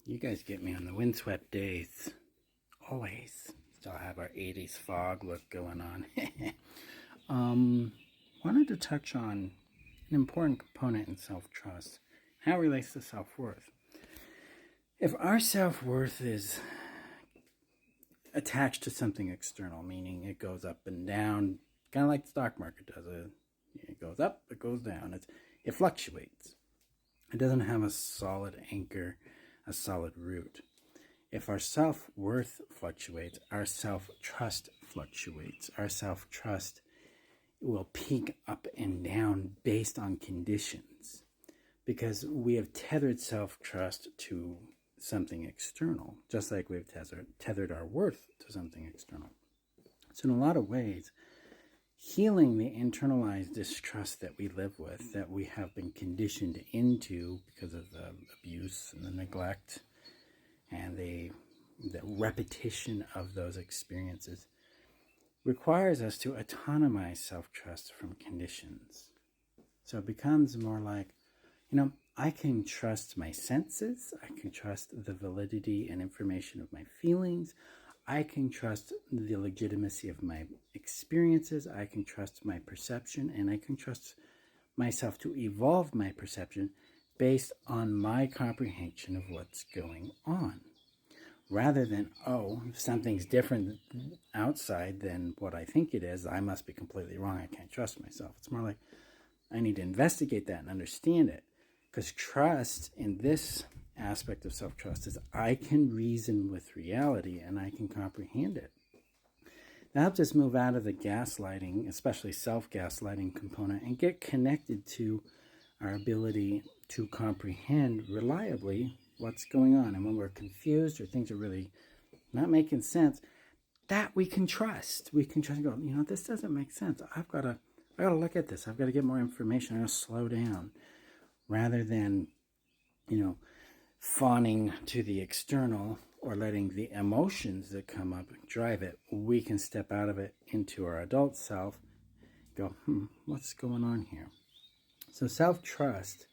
You guys get me on the windswept days. Always. Still have our 80s fog look going on. Wanted to touch on an important component in self-trust, how it relates to self-worth. If our self-worth is attached to something external, meaning it goes up and down, kind of like the stock market does. It goes up, it goes down. It fluctuates. It doesn't have a solid anchor, a solid root. If our self-worth fluctuates, our self-trust fluctuates. Our self-trust will peak up and down based on conditions because we have tethered self-trust to something external, just like we've tethered our worth to something external. So in a lot of ways, healing the internalized distrust that we live with, that we have been conditioned into because of the abuse and the neglect and the repetition of those experiences, requires us to autonomize self-trust from conditions. So it becomes more like, I can trust my senses. I can trust the validity and information of my feelings. I can trust the legitimacy of my experiences. I can trust my perception, and I can trust myself to evolve my perception based on my comprehension of what's going on. Rather than, if something's different outside than what I think it is, I must be completely wrong. I can't trust myself. It's more like I need to investigate that and understand it. Because trust in this aspect of self-trust is I can reason with reality and I can comprehend it. That helps us move out of the gaslighting, especially self-gaslighting component, and get connected to our ability to comprehend reliably what's going on. And when we're confused or things are really not making sense, that we can trust. We can trust and go, this doesn't make sense. I've got to look at this. I've got to get more information. I'm going to slow down. Rather than, fawning to the external or letting the emotions that come up drive it, we can step out of it into our adult self, go, what's going on here? So self-trust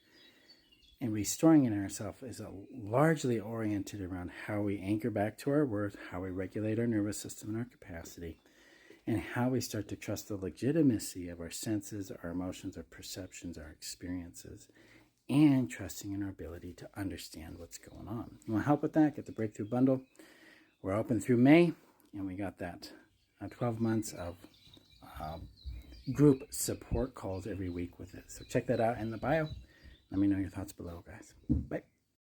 and restoring it in ourselves is largely oriented around how we anchor back to our worth, how we regulate our nervous system and our capacity, and how we start to trust the legitimacy of our senses, our emotions, our perceptions, our experiences, and trusting in our ability to understand what's going on. You want help with that? Get the Breakthrough Bundle. We're open through May, and we got that 12 months of group support calls every week with it. So check that out in the bio. Let me know your thoughts below, guys. Bye.